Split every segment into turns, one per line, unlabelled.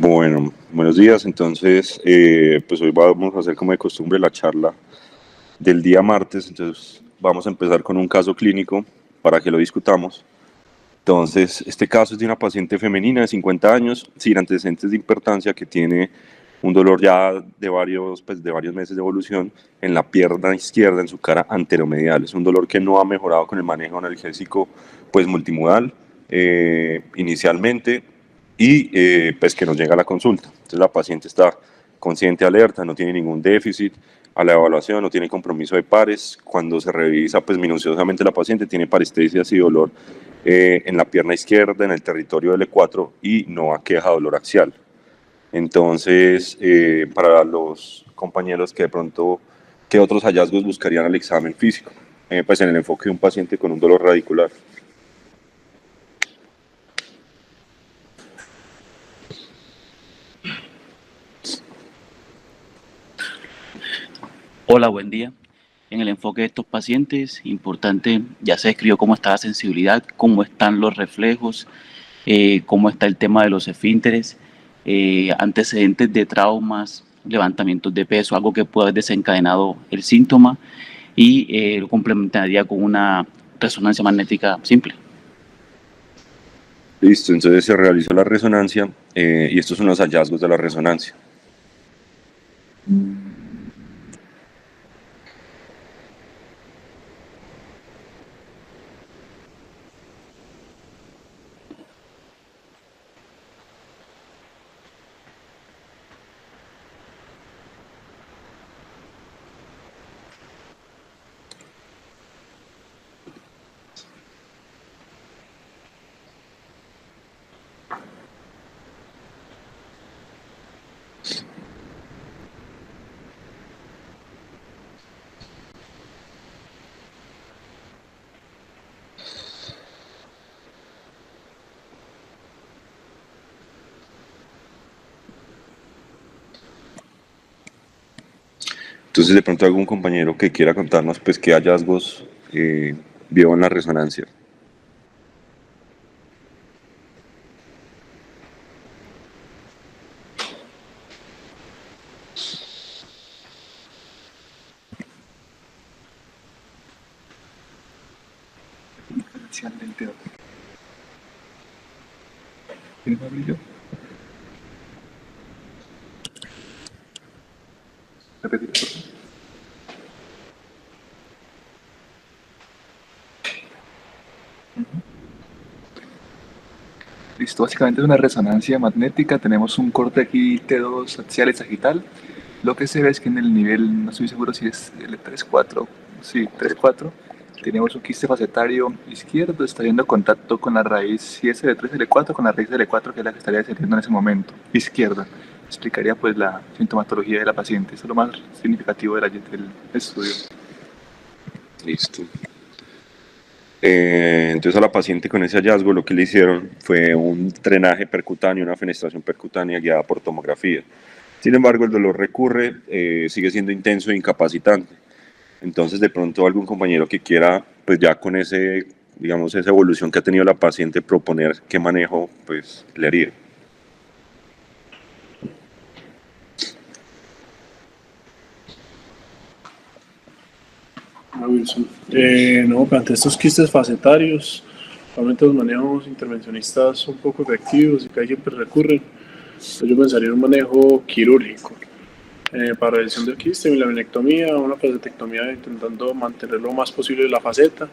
Bueno, buenos días. Entonces, pues hoy vamos a hacer como de costumbre la charla del día martes. Entonces, vamos a empezar con un caso clínico para que lo discutamos. Entonces, este caso es de una paciente femenina de 50 años, sin antecedentes de hipertancia, que tiene un dolor ya de varios meses de evolución en la pierna izquierda, en su cara anteromedial. Es un dolor que no ha mejorado con el manejo analgésico pues, multimodal inicialmente y pues que nos llega a la consulta. Entonces, la paciente está consciente, alerta, no tiene ningún déficit a la evaluación, no tiene compromiso de pares. Cuando se revisa pues minuciosamente la paciente tiene parestesias y dolor en la pierna izquierda, en el territorio del E4 y no aqueja dolor axial. Entonces, para los compañeros que de pronto, ¿qué otros hallazgos buscarían al examen físico? Pues en el enfoque de un paciente con un dolor radicular.
Hola, buen día. En el enfoque de estos pacientes, importante, ya se describió cómo está la sensibilidad, cómo están los reflejos, cómo está el tema de los esfínteres, antecedentes de traumas, levantamientos de peso, algo que puede haber desencadenado el síntoma y lo complementaría con una resonancia magnética simple.
Listo, entonces se realizó la resonancia y estos son los hallazgos de la resonancia. Entonces, de pronto algún compañero que quiera contarnos, pues, qué hallazgos vio en la resonancia.
Del dedo. ¿Tiene más brillo? Repetir, por favor. Listo, básicamente es una resonancia magnética. Tenemos un corte aquí T2 axial y sagital. Lo que se ve es que en el nivel, no estoy seguro si es L3-4, sí, 3-4, tenemos un quiste facetario izquierdo, está haciendo contacto con la raíz, si es L3-L4, con la raíz de L4, que es la que estaría descendiendo en ese momento, izquierda. Explicaría pues la sintomatología de la paciente, eso es lo más significativo del estudio.
Listo. Entonces a la paciente con ese hallazgo lo que le hicieron fue un drenaje percutáneo, una fenestración percutánea guiada por tomografía. Sin embargo, el dolor recurre, sigue siendo intenso e incapacitante. Entonces, de pronto algún compañero que quiera, pues ya con ese, digamos, esa evolución que ha tenido la paciente, proponer qué manejo, pues, le haría.
Wilson. No, ante estos quistes facetarios, realmente los manejos intervencionistas son poco efectivos y casi siempre recurren. Entonces yo pensaría en un manejo quirúrgico para reducción del quiste, la laminectomía, una facetectomía intentando mantener lo más posible la faceta.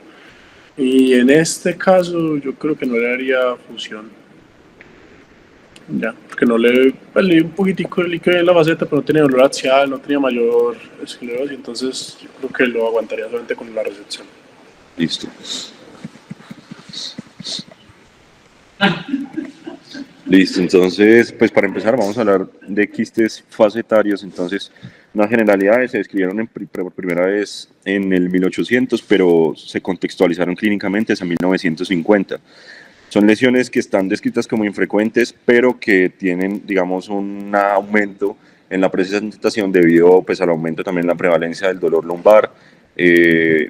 Y en este caso yo creo que no le haría fusión. Ya, porque no le di un poquitico de líquido en la faceta, pero no tenía dolor axial, no tenía mayor esclerosis, entonces yo creo que lo aguantaría solamente con la resección.
Listo. Listo, entonces, pues para empezar vamos a hablar de quistes facetarios. Entonces, unas generalidades se describieron por primera vez en el 1800, pero se contextualizaron clínicamente hasta 1950. Son lesiones que están descritas como infrecuentes, pero que tienen, digamos, un aumento en la presentación debido pues, al aumento también en la prevalencia del dolor lumbar,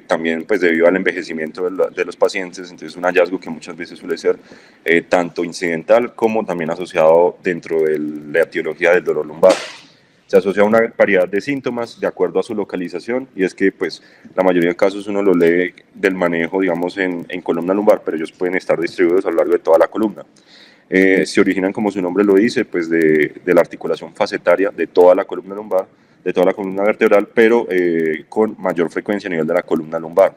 también pues debido al envejecimiento de los pacientes. Entonces un hallazgo que muchas veces suele ser tanto incidental como también asociado dentro de la etiología del dolor lumbar. Se asocia a una variedad de síntomas de acuerdo a su localización, y es que pues la mayoría de casos uno lo lee del manejo, digamos, en columna lumbar, pero ellos pueden estar distribuidos a lo largo de toda la columna. Se originan, como su nombre lo dice, pues de la articulación facetaria de toda la columna lumbar, de toda la columna vertebral, pero con mayor frecuencia a nivel de la columna lumbar.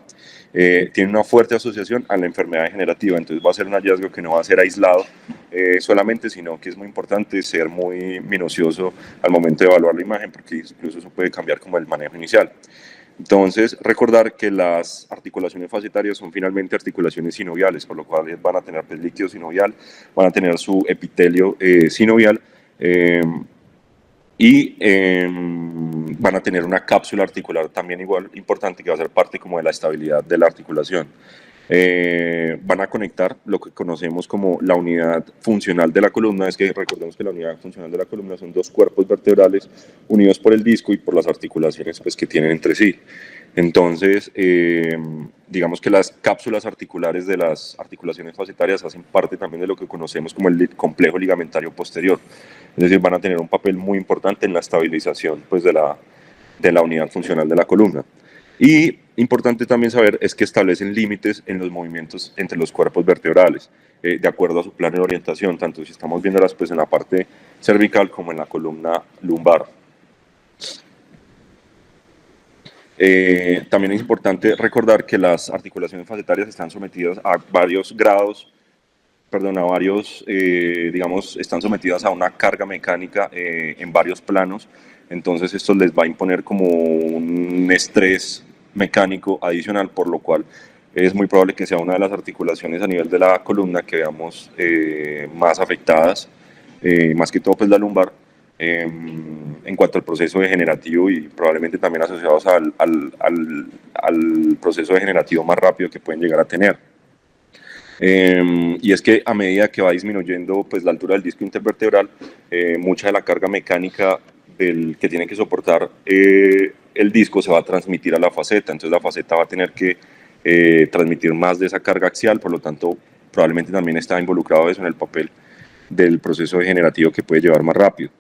Tiene una fuerte asociación a la enfermedad degenerativa, entonces va a ser un hallazgo que no va a ser aislado solamente, sino que es muy importante ser muy minucioso al momento de evaluar la imagen, porque incluso eso puede cambiar como el manejo inicial. Entonces, recordar que las articulaciones facetarias son finalmente articulaciones sinoviales, por lo cual van a tener líquido sinovial, van a tener su epitelio sinovial, y van a tener una cápsula articular también igual importante, que va a ser parte como de la estabilidad de la articulación. Van a conectar lo que conocemos como la unidad funcional de la columna. Es que recordemos que la unidad funcional de la columna son dos cuerpos vertebrales unidos por el disco y por las articulaciones pues, que tienen entre sí. Entonces, digamos que las cápsulas articulares de las articulaciones facetarias hacen parte también de lo que conocemos como el complejo ligamentario posterior. Es decir, van a tener un papel muy importante en la estabilización pues, de la unidad funcional de la columna. Y importante también saber es que establecen límites en los movimientos entre los cuerpos vertebrales, de acuerdo a su plano de orientación, tanto si estamos viéndolas pues, en la parte cervical como en la columna lumbar. También es importante recordar que las articulaciones facetarias están sometidas a varios grados, digamos, están sometidas a una carga mecánica en varios planos. Entonces esto les va a imponer como un estrés mecánico adicional, por lo cual es muy probable que sea una de las articulaciones a nivel de la columna que veamos más afectadas, más que todo pues la lumbar, en cuanto al proceso degenerativo, y probablemente también asociados al proceso degenerativo más rápido que pueden llegar a tener. Y es que a medida que va disminuyendo pues, la altura del disco intervertebral, mucha de la carga mecánica que tiene que soportar el disco se va a transmitir a la faceta. Entonces la faceta va a tener que transmitir más de esa carga axial, por lo tanto probablemente también está involucrado eso en el papel del proceso degenerativo que puede llevar más rápido.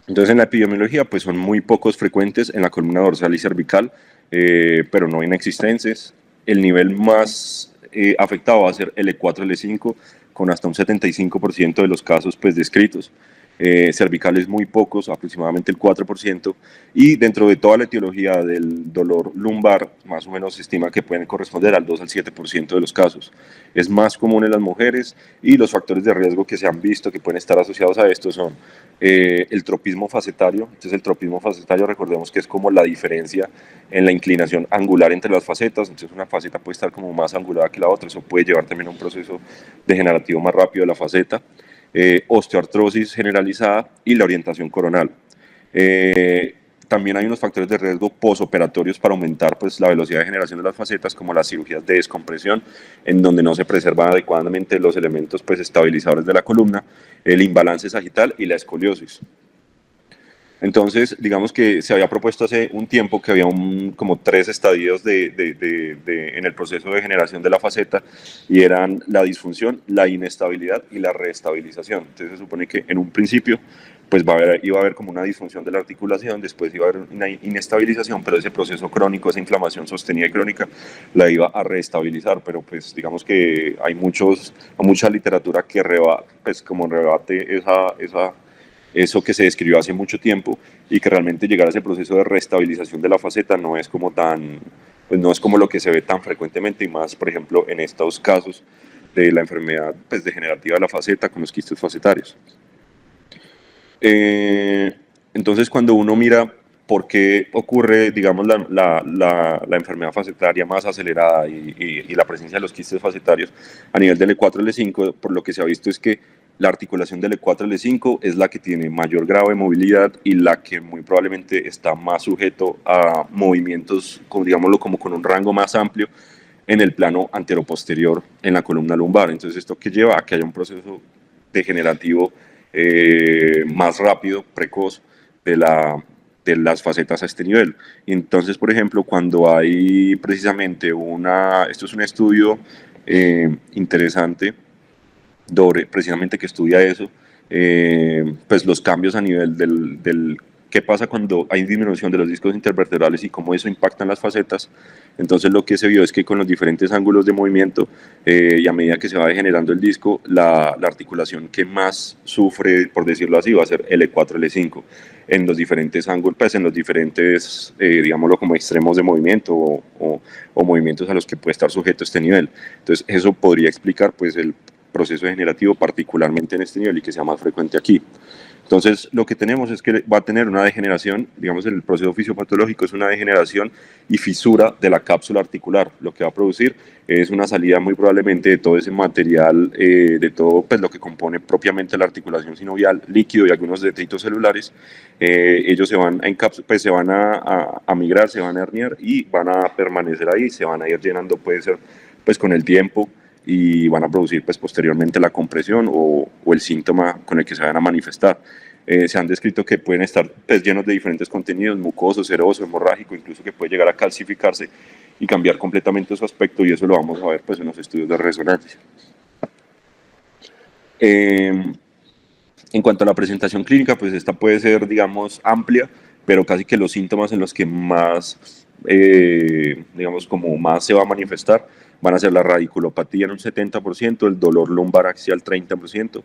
Entonces en la epidemiología pues son muy pocos frecuentes en la columna dorsal y cervical, pero no inexistentes. El nivel más afectado va a ser L4, L5, con hasta un 75% de los casos pues, descritos. Cervicales muy pocos, aproximadamente el 4%, y dentro de toda la etiología del dolor lumbar, más o menos se estima que pueden corresponder al 2 al 7% de los casos. Es más común en las mujeres, y los factores de riesgo que se han visto que pueden estar asociados a esto son el tropismo facetario. Entonces el tropismo facetario, recordemos que es como la diferencia en la inclinación angular entre las facetas. Entonces una faceta puede estar como más angulada que la otra, eso puede llevar también a un proceso degenerativo más rápido de la faceta. Osteoartrosis generalizada y la orientación coronal. También hay unos factores de riesgo posoperatorios para aumentar pues, la velocidad de generación de las facetas, como las cirugías de descompresión, en donde no se preservan adecuadamente los elementos pues, estabilizadores de la columna, el imbalance sagital y la escoliosis. Entonces, digamos que se había propuesto hace un tiempo que había como 3 estadios en el proceso de generación de la faceta, y eran la disfunción, la inestabilidad y la reestabilización. Entonces se supone que en un principio pues iba a haber como una disfunción de la articulación, después iba a haber una inestabilización, pero ese proceso crónico, esa inflamación sostenida y crónica, la iba a reestabilizar. Pero pues digamos que hay mucha literatura que rebate eso que se describió hace mucho tiempo, y que realmente llegar a ese proceso de reestabilización de la faceta no es como no es como lo que se ve tan frecuentemente, y más por ejemplo en estos casos de la enfermedad pues, degenerativa de la faceta con los quistes facetarios. Entonces cuando uno mira por qué ocurre, digamos, la enfermedad facetaria más acelerada y la presencia de los quistes facetarios a nivel del E4, L5, por lo que se ha visto es que la articulación del E4, L5 es la que tiene mayor grado de movilidad y la que muy probablemente está más sujeto a movimientos, digámoslo, como con un rango más amplio en el plano anteroposterior en la columna lumbar. Entonces, ¿esto qué lleva? A que haya un proceso degenerativo más rápido, precoz, de la de las facetas a este nivel. Y entonces, por ejemplo, cuando hay precisamente esto es un estudio interesante, precisamente que estudia eso, pues los cambios a nivel qué pasa cuando hay disminución de los discos intervertebrales y cómo eso impacta en las facetas. Entonces lo que se vio es que con los diferentes ángulos de movimiento y a medida que se va degenerando el disco, la articulación que más sufre, por decirlo así, va a ser L4, L5 en los diferentes ángulos, pues en los diferentes, digámoslo como extremos de movimiento o movimientos a los que puede estar sujeto este nivel. Entonces eso podría explicar pues el proceso degenerativo particularmente en este nivel y que sea más frecuente aquí. Entonces, lo que tenemos es que va a tener una degeneración, digamos, el proceso fisiopatológico es una degeneración y fisura de la cápsula articular. Lo que va a producir es una salida muy probablemente de todo ese material, de todo pues, lo que compone propiamente la articulación sinovial, líquido y algunos detritos celulares. Ellos se van pues, se van a migrar, se van a herniar y van a permanecer ahí, se van a ir llenando, puede ser pues con el tiempo, y van a producir pues, posteriormente la compresión o el síntoma con el que se van a manifestar. Se han descrito que pueden estar pues, llenos de diferentes contenidos, mucoso, seroso, hemorrágico, incluso que puede llegar a calcificarse y cambiar completamente su aspecto, y eso lo vamos a ver pues, en los estudios de resonancia. En cuanto a la presentación clínica, pues esta puede ser, digamos, amplia, pero casi que los síntomas en los que más, digamos, como más se va a manifestar van a ser la radiculopatía en un 70%, el dolor lumbar axial 30%,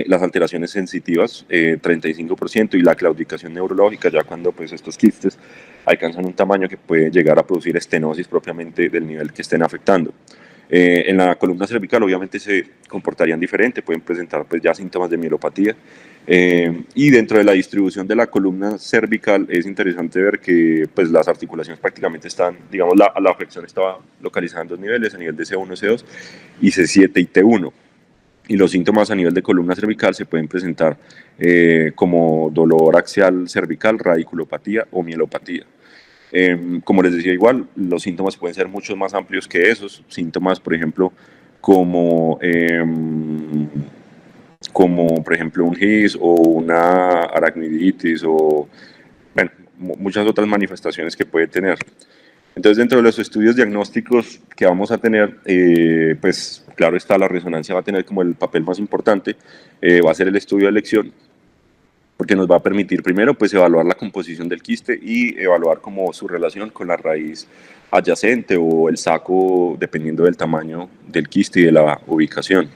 las alteraciones sensitivas 35% y la claudicación neurológica, ya cuando pues, estos quistes alcanzan un tamaño que puede llegar a producir estenosis propiamente del nivel que estén afectando. En la columna cervical obviamente se comportarían diferente, pueden presentar pues, ya síntomas de mielopatía. Y dentro de la distribución de la columna cervical es interesante ver que pues, las articulaciones prácticamente están, digamos, la afección estaba localizada en dos niveles, a nivel de C1, C2 y C7 y T1. Y los síntomas a nivel de columna cervical se pueden presentar como dolor axial cervical, radiculopatía o mielopatía. Como les decía, igual, los síntomas pueden ser mucho más amplios que esos. Síntomas, por ejemplo, como por ejemplo un GIS o una aracniditis o bueno, muchas otras manifestaciones que puede tener. Entonces, dentro de los estudios diagnósticos que vamos a tener, pues claro está, la resonancia va a tener como el papel más importante, va a ser el estudio de elección, porque nos va a permitir primero pues evaluar la composición del quiste y evaluar como su relación con la raíz adyacente o el saco, dependiendo del tamaño del quiste y de la ubicación.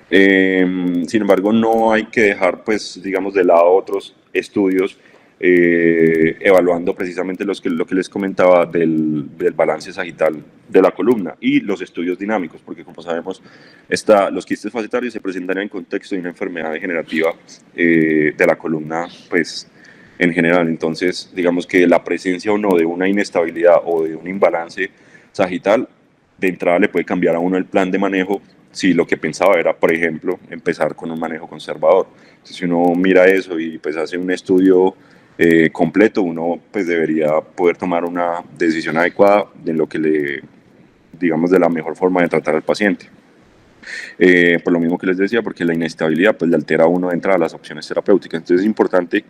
Sin embargo, no hay que dejar, pues, digamos, de lado otros estudios evaluando precisamente lo que les comentaba del balance sagital de la columna y los estudios dinámicos, porque como sabemos, los quistes facetarios se presentan en contexto de una enfermedad degenerativa de la columna, pues, en general. Entonces, digamos que la presencia o no de una inestabilidad o de un imbalance sagital, de entrada le puede cambiar a uno el plan de manejo si lo que pensaba era, por ejemplo, empezar con un manejo conservador. Entonces, si uno mira eso y pues hace un estudio completo, uno pues debería poder tomar una decisión adecuada de lo que digamos, de la mejor forma de tratar al paciente. Por lo mismo que les decía, porque la inestabilidad pues le altera a uno de entrada las opciones terapéuticas. Entonces es importante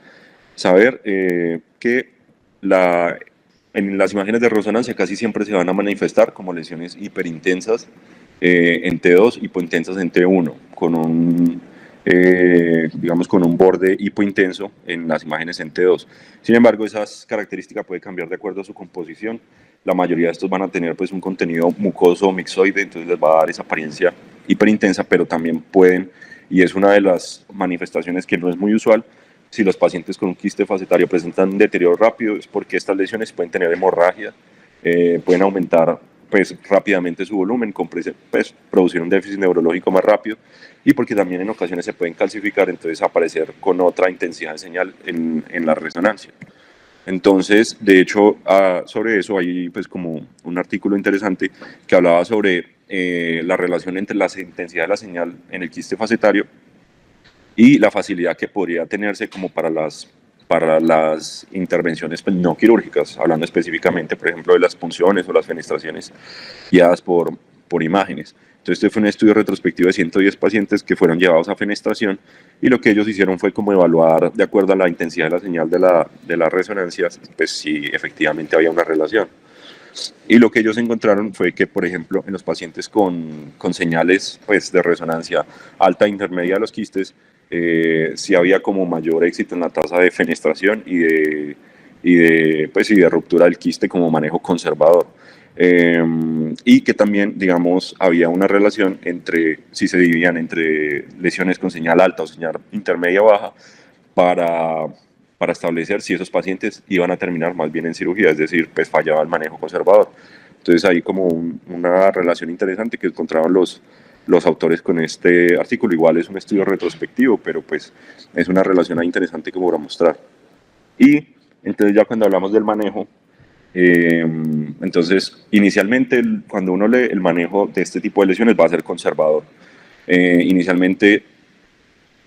saber que en las imágenes de resonancia casi siempre se van a manifestar como lesiones hiperintensas en T2, hipointensas en T1, digamos con un borde hipointenso en las imágenes en T2. Sin embargo, esas características pueden cambiar de acuerdo a su composición. La mayoría de estos van a tener pues, un contenido mucoso o mixoide, entonces les va a dar esa apariencia hiperintensa, pero también pueden, y es una de las manifestaciones que no es muy usual, si los pacientes con un quiste facetario presentan un deterioro rápido, es porque estas lesiones pueden tener hemorragia, pueden aumentar pues, rápidamente su volumen, pues, producir un déficit neurológico más rápido, y porque también en ocasiones se pueden calcificar, entonces aparecer con otra intensidad de señal en la resonancia. Entonces, de hecho, sobre eso hay pues como un artículo interesante que hablaba sobre la relación entre la intensidad de la señal en el quiste facetario y la facilidad que podría tenerse como para las intervenciones pues, no quirúrgicas, hablando específicamente, por ejemplo, de las punciones o las fenestraciones guiadas por por imágenes. Entonces, este fue un estudio retrospectivo de 110 pacientes que fueron llevados a fenestración, y lo que ellos hicieron fue como evaluar, de acuerdo a la intensidad de la señal de la resonancia, pues si efectivamente había una relación. Y lo que ellos encontraron fue que, por ejemplo, en los pacientes con señales pues, de resonancia alta e intermedia de los quistes, sí había como mayor éxito en la tasa de fenestración y de ruptura del quiste como manejo conservador. Y que también, digamos, había una relación entre, si se dividían entre lesiones con señal alta o señal intermedia o baja, para establecer si esos pacientes iban a terminar más bien en cirugía, es decir, pues fallaba el manejo conservador. Entonces hay como una relación interesante que encontraban los autores con este artículo. Igual es un estudio retrospectivo, pero pues es una relación ahí interesante como para mostrar. Y entonces ya cuando hablamos del manejo, entonces inicialmente cuando uno lee el manejo de este tipo de lesiones va a ser conservador. Inicialmente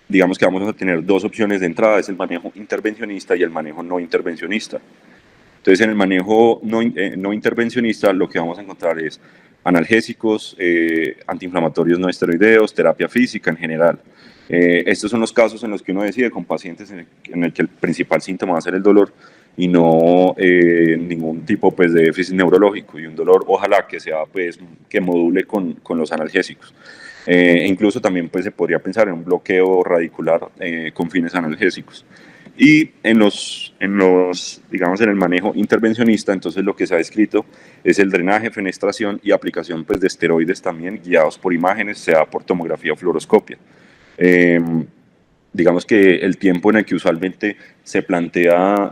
digamos que vamos a tener dos opciones de entrada, es el manejo intervencionista y el manejo no intervencionista. Entonces, en el manejo no intervencionista lo que vamos a encontrar es analgésicos, antiinflamatorios no esteroideos, terapia física en general. Estos son los casos en los que uno decide con pacientes en el que el principal síntoma va a ser el dolor y no ningún tipo pues, de déficit neurológico, y un dolor ojalá que sea pues, que module con los analgésicos. Incluso también pues, se podría pensar en un bloqueo radicular con fines analgésicos. Y digamos, en el manejo intervencionista, entonces lo que se ha descrito es el drenaje, fenestración y aplicación pues, de esteroides también guiados por imágenes, sea por tomografía o fluoroscopia. Digamos que el tiempo en el que usualmente se plantea,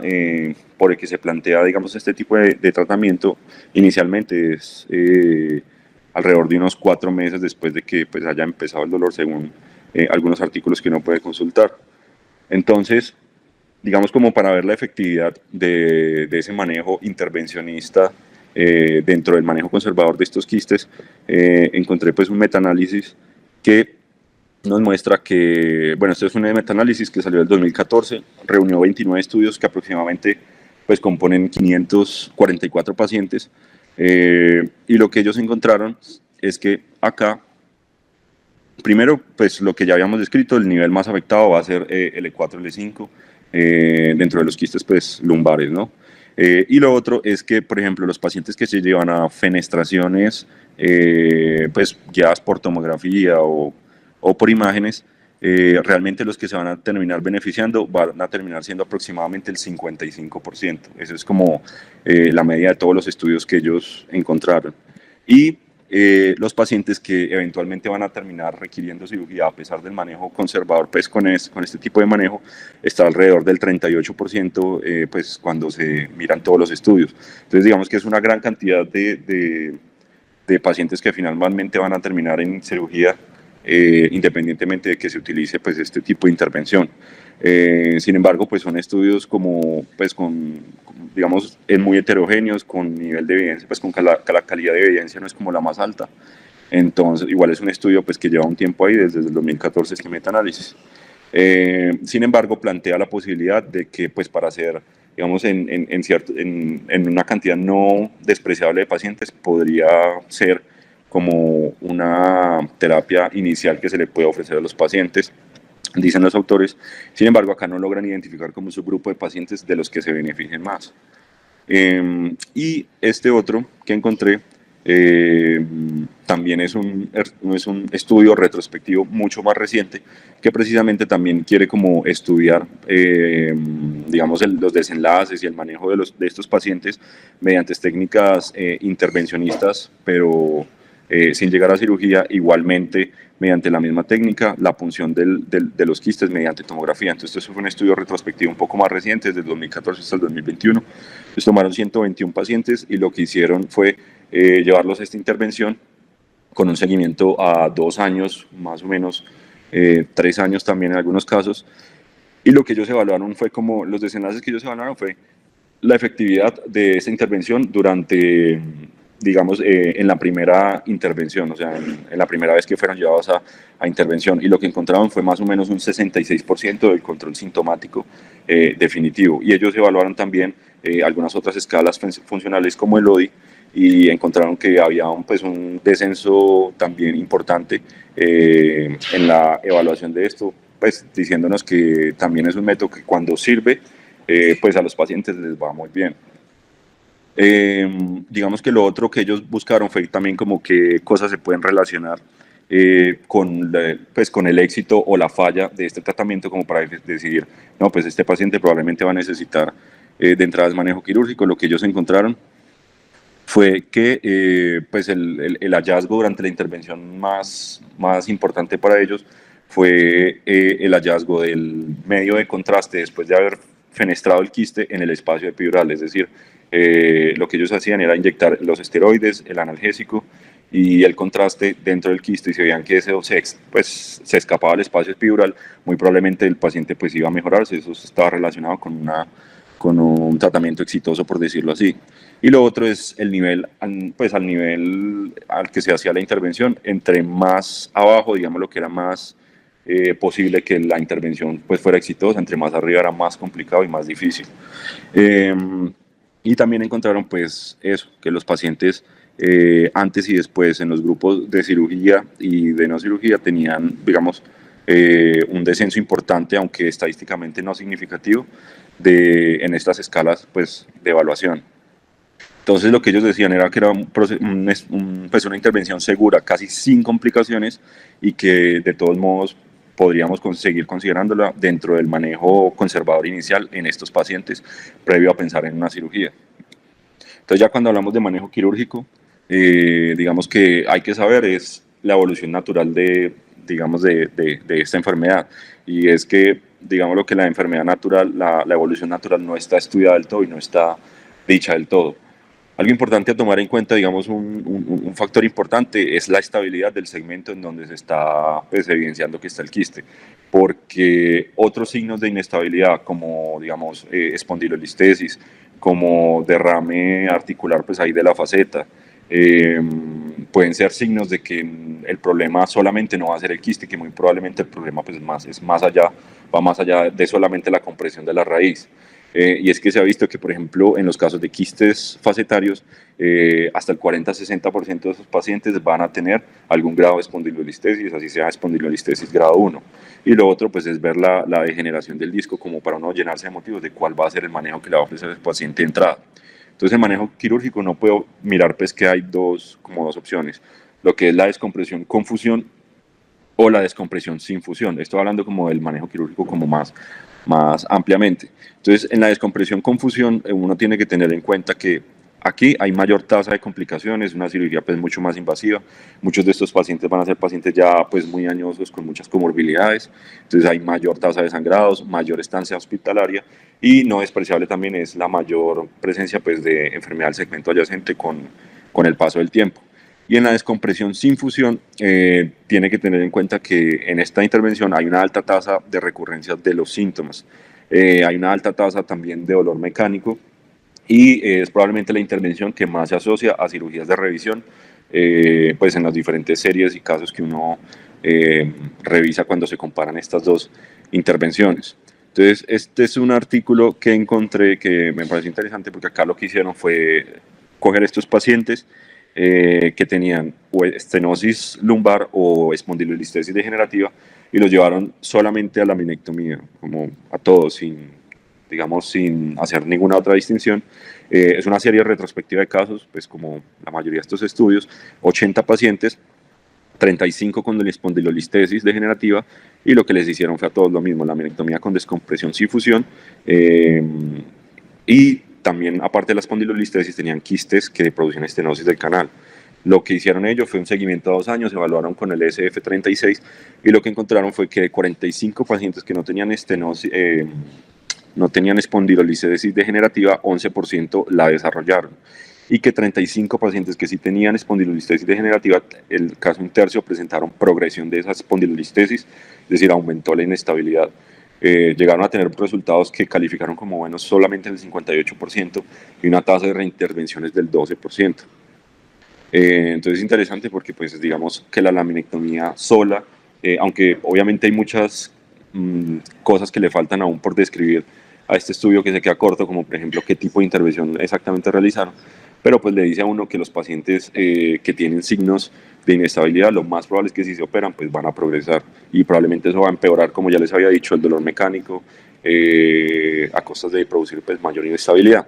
por el que se plantea, digamos, este tipo de tratamiento, inicialmente es alrededor de unos 4 meses después de que pues, haya empezado el dolor, según algunos artículos que uno puede consultar. Entonces, digamos, como para ver la efectividad de ese manejo intervencionista dentro del manejo conservador de estos quistes, encontré pues un metaanálisis que nos muestra que, bueno, este es un metaanálisis que salió en 2014, reunió 29 estudios que aproximadamente pues componen 544 pacientes, y lo que ellos encontraron es que acá, primero, pues lo que ya habíamos descrito, el nivel más afectado va a ser L4, L5, dentro de los quistes pues, lumbares, ¿no? Y lo otro es que, por ejemplo, los pacientes que se llevan a fenestraciones pues, guiadas por tomografía o por imágenes, realmente los que se van a terminar beneficiando van a terminar siendo aproximadamente el 55%. Eso es como la media de todos los estudios que ellos encontraron. Y los pacientes que eventualmente van a terminar requiriendo cirugía a pesar del manejo conservador, pues con este tipo de manejo, está alrededor del 38%, pues cuando se miran todos los estudios. Entonces digamos que es una gran cantidad de pacientes que finalmente van a terminar en cirugía, independientemente de que se utilice pues este tipo de intervención. Sin embargo, pues son estudios pues digamos, muy heterogéneos, con nivel de evidencia, pues con la calidad de evidencia no es como la más alta. Entonces, igual es un estudio pues que lleva un tiempo ahí, desde el 2014 este metaanálisis. Sin embargo, plantea la posibilidad de que pues para hacer, digamos, en una cantidad no despreciable de pacientes, podría ser como una terapia inicial que se le puede ofrecer a los pacientes, dicen los autores. Sin embargo, acá no logran identificar como un subgrupo de pacientes de los que se beneficien más. Y este otro que encontré también es un estudio retrospectivo mucho más reciente, que precisamente también quiere como estudiar digamos los desenlaces y el manejo de estos pacientes mediante técnicas intervencionistas, pero sin llegar a cirugía, igualmente mediante la misma técnica, la punción de los quistes mediante tomografía. Entonces, esto fue un estudio retrospectivo un poco más reciente, desde el 2014 hasta el 2021. Entonces, tomaron 121 pacientes y lo que hicieron fue llevarlos a esta intervención con un seguimiento a 2 años, más o menos, 3 años también en algunos casos. Y lo que ellos evaluaron fue como, los desenlaces que ellos evaluaron fue la efectividad de esta intervención durante, digamos, en la primera intervención, o sea, en la primera vez que fueron llevados a intervención, y lo que encontraron fue más o menos un 66% del control sintomático definitivo. Y ellos evaluaron también algunas otras escalas funcionales como el ODI, y encontraron que había un descenso también importante en la evaluación de esto, pues diciéndonos que también es un método que cuando sirve, pues a los pacientes les va muy bien. Digamos que lo otro que ellos buscaron fue también como qué cosas se pueden relacionar con el éxito o la falla de este tratamiento, como para decidir, no, pues este paciente probablemente va a necesitar de entrada manejo quirúrgico. Lo que ellos encontraron fue que pues el hallazgo durante la intervención más importante para ellos fue el hallazgo del medio de contraste después de haber fenestrado el quiste en el espacio epidural, es decir, lo que ellos hacían era inyectar los esteroides, el analgésico y el contraste dentro del quiste, y se veían que eso se escapaba al espacio epidural, muy probablemente el paciente pues iba a mejorarse. Eso estaba relacionado con un tratamiento exitoso, por decirlo así. Y lo otro es el nivel, pues al nivel al que se hacía la intervención, entre más abajo, digamos, lo que era más posible que la intervención pues fuera exitosa, entre más arriba era más complicado y más difícil. Y también encontraron pues eso, que los pacientes antes y después en los grupos de cirugía y de no cirugía tenían, digamos, un descenso importante, aunque estadísticamente no significativo, en estas escalas pues, de evaluación. Entonces lo que ellos decían era que era pues una intervención segura, casi sin complicaciones, y que de todos modos podríamos seguir considerándola dentro del manejo conservador inicial en estos pacientes, previo a pensar en una cirugía. Entonces ya cuando hablamos de manejo quirúrgico, digamos que hay que saber es la evolución natural de esta enfermedad, y es que digamos lo que la enfermedad natural, la evolución natural no está estudiada del todo y no está dicha del todo. Algo importante a tomar en cuenta, digamos, un factor importante es la estabilidad del segmento en donde se está pues, evidenciando que está el quiste, porque otros signos de inestabilidad como, digamos, espondilolistesis, como derrame articular pues ahí de la faceta, pueden ser signos de que el problema solamente no va a ser el quiste, que muy probablemente el problema pues va más allá de solamente la compresión de la raíz. Y es que se ha visto que, por ejemplo, en los casos de quistes facetarios, hasta el 40-60% de esos pacientes van a tener algún grado de espondilolistesis, así sea espondilolistesis grado 1. Y lo otro, pues, es ver la degeneración del disco, como para uno llenarse de motivos de cuál va a ser el manejo que le va a ofrecer el paciente de entrada. Entonces, el manejo quirúrgico no puedo mirar, pues, que hay dos opciones, lo que es la descompresión con fusión o la descompresión sin fusión. Estoy hablando como del manejo quirúrgico como más ampliamente. Entonces, en la descompresión con fusión, uno tiene que tener en cuenta que aquí hay mayor tasa de complicaciones, una cirugía pues mucho más invasiva. Muchos de estos pacientes van a ser pacientes ya pues muy añosos con muchas comorbilidades, entonces hay mayor tasa de sangrados, mayor estancia hospitalaria, y no despreciable también es la mayor presencia pues de enfermedad del segmento adyacente con el paso del tiempo. Y en la descompresión sin fusión, tiene que tener en cuenta que en esta intervención hay una alta tasa de recurrencia de los síntomas. Hay una alta tasa también de dolor mecánico, y es probablemente la intervención que más se asocia a cirugías de revisión, pues en las diferentes series y casos que uno revisa cuando se comparan estas dos intervenciones. Entonces, este es un artículo que encontré que me pareció interesante, porque acá lo que hicieron fue coger estos pacientes que tenían o estenosis lumbar o espondilolistesis degenerativa, y los llevaron solamente a la laminectomía, como a todos, sin hacer ninguna otra distinción. Es una serie retrospectiva de casos, pues como la mayoría de estos estudios, 80 pacientes, 35 con espondilolistesis degenerativa, y lo que les hicieron fue a todos lo mismo, la laminectomía con descompresión sin fusión, y también, aparte de la espondilolistesis, tenían quistes que producían estenosis del canal. Lo que hicieron ellos fue un seguimiento a 2 años, evaluaron con el SF36, y lo que encontraron fue que de 45 pacientes que no tenían estenosis, no tenían espondilolistesis degenerativa, 11% la desarrollaron, y que 35 pacientes que sí tenían espondilolistesis degenerativa, el caso un tercio, presentaron progresión de esa espondilolistesis, es decir, aumentó la inestabilidad. Llegaron a tener resultados que calificaron como buenos solamente en el 58%, y una tasa de reintervenciones del 12%. Entonces es interesante porque pues digamos que la laminectomía sola, aunque obviamente hay muchas cosas que le faltan aún por describir a este estudio, que se queda corto, como por ejemplo qué tipo de intervención exactamente realizaron, pero pues le dice a uno que los pacientes que tienen signos de inestabilidad, lo más probable es que si se operan, pues van a progresar y probablemente eso va a empeorar, como ya les había dicho, el dolor mecánico a costas de producir pues mayor inestabilidad.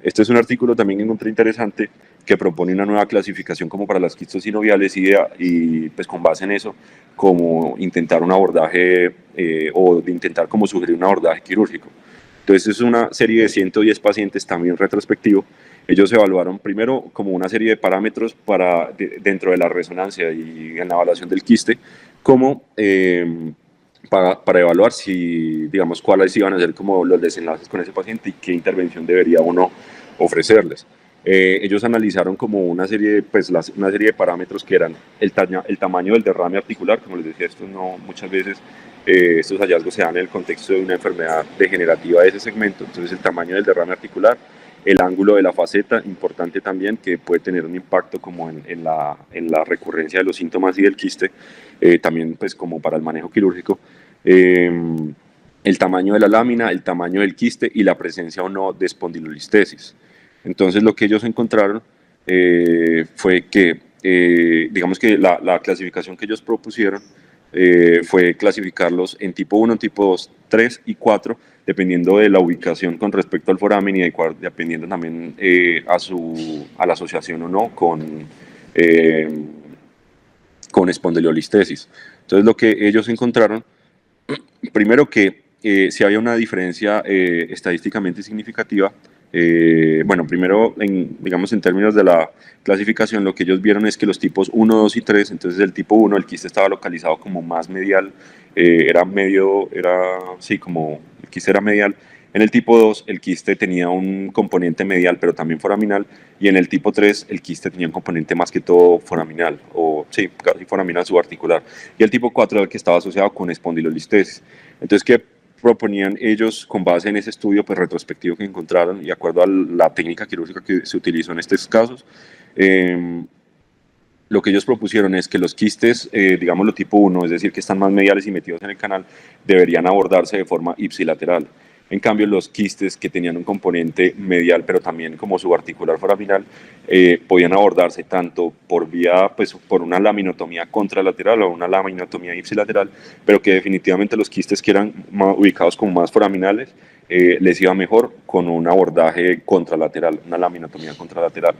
Este es un artículo también que encontré interesante que propone una nueva clasificación como para las quistos sinoviales y pues con base en eso como intentar un abordaje o de intentar como sugerir un abordaje quirúrgico. Entonces es una serie de 110 pacientes también retrospectivo. Ellos evaluaron primero como una serie de parámetros dentro de la resonancia y en la evaluación del quiste, como para evaluar si, digamos, cuáles iban a ser como los desenlaces con ese paciente y qué intervención debería uno ofrecerles. Ellos analizaron como una serie, pues, una serie de parámetros que eran el tamaño del derrame articular, como les decía, esto no, muchas veces estos hallazgos se dan en el contexto de una enfermedad degenerativa de ese segmento, entonces el tamaño del derrame articular, el ángulo de la faceta, importante también, que puede tener un impacto como en la recurrencia de los síntomas y del quiste, también pues como para el manejo quirúrgico, el tamaño de la lámina, el tamaño del quiste y la presencia o no de espondilolistesis. Entonces lo que ellos encontraron fue que, digamos que la clasificación que ellos propusieron fue clasificarlos en tipo 1, tipo 2, 3 y 4, dependiendo de la ubicación con respecto al foramen y dependiendo también a la asociación o no con espondilolistesis. Entonces lo que ellos encontraron, primero que si había una diferencia estadísticamente significativa. Bueno, primero, digamos en términos de la clasificación, lo que ellos vieron es que los tipos 1, 2 y 3, entonces el tipo 1, el quiste estaba localizado como más medial, como el quiste era medial. En el tipo 2, el quiste tenía un componente medial, pero también foraminal, y en el tipo 3, el quiste tenía un componente más que todo foraminal, casi foraminal subarticular. Y el tipo 4 era el que estaba asociado con espondilolistesis. Entonces, ¿qué proponían ellos con base en ese estudio pues, retrospectivo que encontraron y de acuerdo a la técnica quirúrgica que se utilizó en estos casos? Lo que ellos propusieron es que los quistes, digamos lo tipo 1, es decir, que están más mediales y metidos en el canal, deberían abordarse de forma ipsilateral. En cambio, los quistes que tenían un componente medial, pero también como subarticular foraminal, podían abordarse tanto por vía, pues por una laminotomía contralateral o una laminotomía ipsilateral, pero que definitivamente los quistes que eran ubicados como más foraminales, les iba mejor con un abordaje contralateral, una laminotomía contralateral.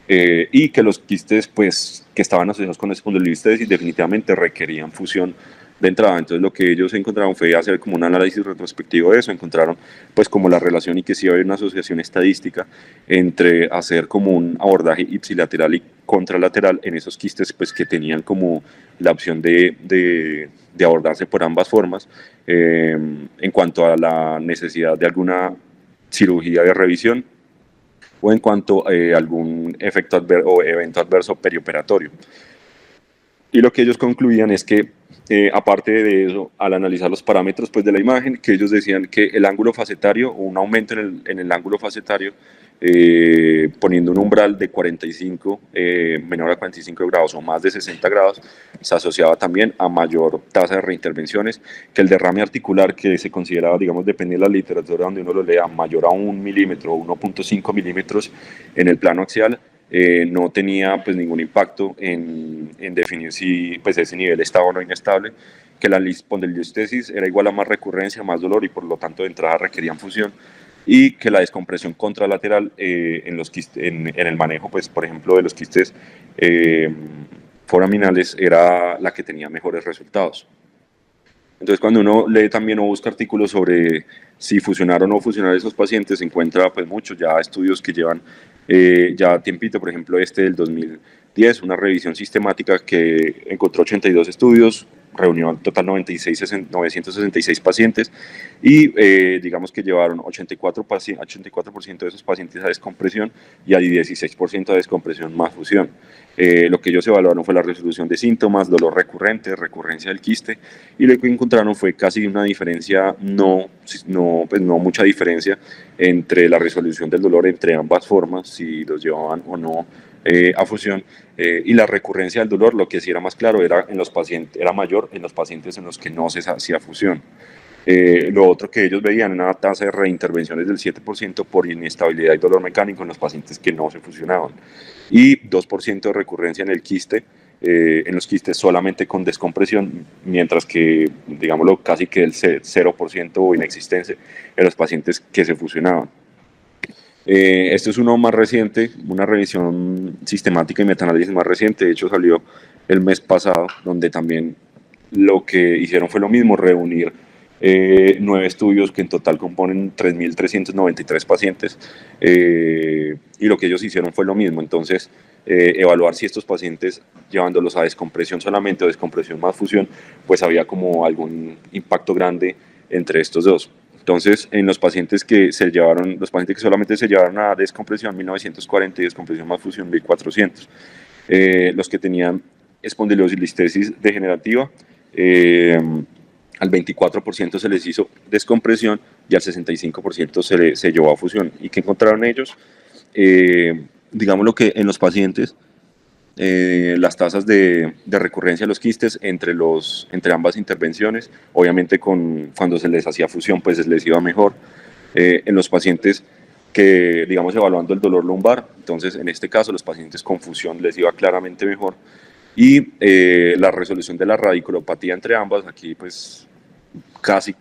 Y que los quistes pues, que estaban asociados con espondilolistesis definitivamente requerían fusión de entrada. Entonces lo que ellos encontraron fue hacer como un análisis retrospectivo de eso, encontraron pues como la relación y que sí había una asociación estadística entre hacer como un abordaje ipsilateral y contralateral en esos quistes pues que tenían como la opción de abordarse por ambas formas en cuanto a la necesidad de alguna cirugía de revisión o en cuanto a algún efecto o evento adverso perioperatorio. Y lo que ellos concluían es que, aparte de eso, al analizar los parámetros pues, de la imagen, que ellos decían que el ángulo facetario o un aumento en el ángulo facetario, poniendo un umbral de 45, menor a 45 grados o más de 60 grados, se asociaba también a mayor tasa de reintervenciones, que el derrame articular que se consideraba, digamos, depende de la literatura donde uno lo lea, mayor a 1 milímetro o 1.5 milímetros en el plano axial, no tenía pues ningún impacto en definir si pues ese nivel estaba o no inestable, que la espondilolistesis era igual a más recurrencia, más dolor y por lo tanto de entrada requerían fusión y que la descompresión contralateral en el manejo pues por ejemplo de los quistes foraminales era la que tenía mejores resultados. Entonces, cuando uno lee también o busca artículos sobre si fusionar o no fusionar esos pacientes, se encuentra pues muchos ya estudios que llevan ya tiempito, por ejemplo este del 2010, una revisión sistemática que encontró 82 estudios, reunió en total 966 pacientes y digamos que llevaron 84% de esos pacientes a descompresión y a 16% a descompresión más fusión. Lo que ellos evaluaron fue la resolución de síntomas, dolor recurrente, recurrencia del quiste, y lo que encontraron fue casi una diferencia, no mucha diferencia entre la resolución del dolor entre ambas formas, si los llevaban o no a fusión, y la recurrencia del dolor, lo que sí era más claro, era mayor en los pacientes en los que no se hacía fusión. Lo otro que ellos veían era una tasa de reintervenciones del 7% por inestabilidad y dolor mecánico en los pacientes que no se fusionaban, y 2% de recurrencia en el quiste, en los quistes solamente con descompresión, mientras que, digámoslo, casi que el 0% o inexistente en los pacientes que se fusionaban. Este es uno más reciente, una revisión sistemática y metaanálisis más reciente, de hecho salió el mes pasado, donde también lo que hicieron fue lo mismo, reunir 9 estudios que en total componen 3.393 pacientes, y lo que ellos hicieron fue lo mismo. Entonces, evaluar si estos pacientes, llevándolos a descompresión solamente o descompresión más fusión, pues había como algún impacto grande entre estos dos. Entonces, en los pacientes que solamente se llevaron a descompresión 1940 y descompresión más fusión 1400, los que tenían espondilosis listesis degenerativa, al 24% se les hizo descompresión y al 65% se llevó a fusión. ¿Y qué encontraron ellos? Digamos lo que en los pacientes, las tasas de recurrencia de los quistes entre ambas intervenciones, obviamente cuando se les hacía fusión pues se les iba mejor. En los pacientes que, digamos, evaluando el dolor lumbar, entonces en este caso los pacientes con fusión les iba claramente mejor, y la resolución de la radiculopatía entre ambas, aquí pues casi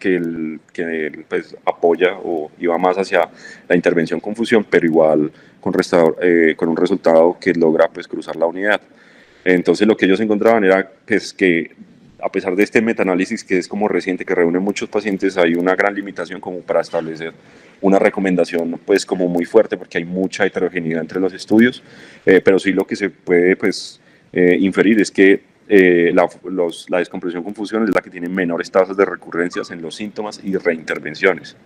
pues, apoya o iba más hacia la intervención con fusión, pero igual con un resultado que logra pues cruzar la unidad. Entonces lo que ellos encontraban era pues, que a pesar de este metaanálisis que es como reciente, que reúne muchos pacientes, hay una gran limitación como para establecer una recomendación pues como muy fuerte, porque hay mucha heterogeneidad entre los estudios, pero sí lo que se puede pues inferir es que la descompresión con fusión es la que tiene menores tasas de recurrencias en los síntomas y reintervenciones.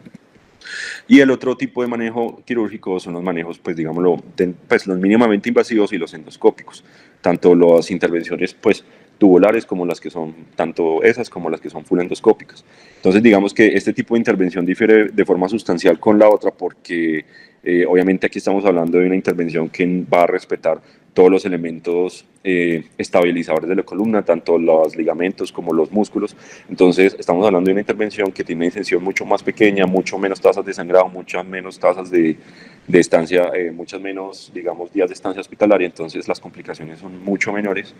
Y el otro tipo de manejo quirúrgico son los manejos, pues digámoslo, pues los mínimamente invasivos y los endoscópicos, tanto las intervenciones pues tubulares como las que son, tanto esas como las que son full endoscópicas. Entonces digamos que este tipo de intervención difiere de forma sustancial con la otra, porque obviamente aquí estamos hablando de una intervención que va a respetar todos los elementos estabilizadores de la columna, tanto los ligamentos como los músculos. Entonces estamos hablando de una intervención que tiene una incisión mucho más pequeña, mucho menos tasas de sangrado, muchas menos tasas de estancia, muchas menos, digamos, días de estancia hospitalaria. Entonces las complicaciones son mucho menores,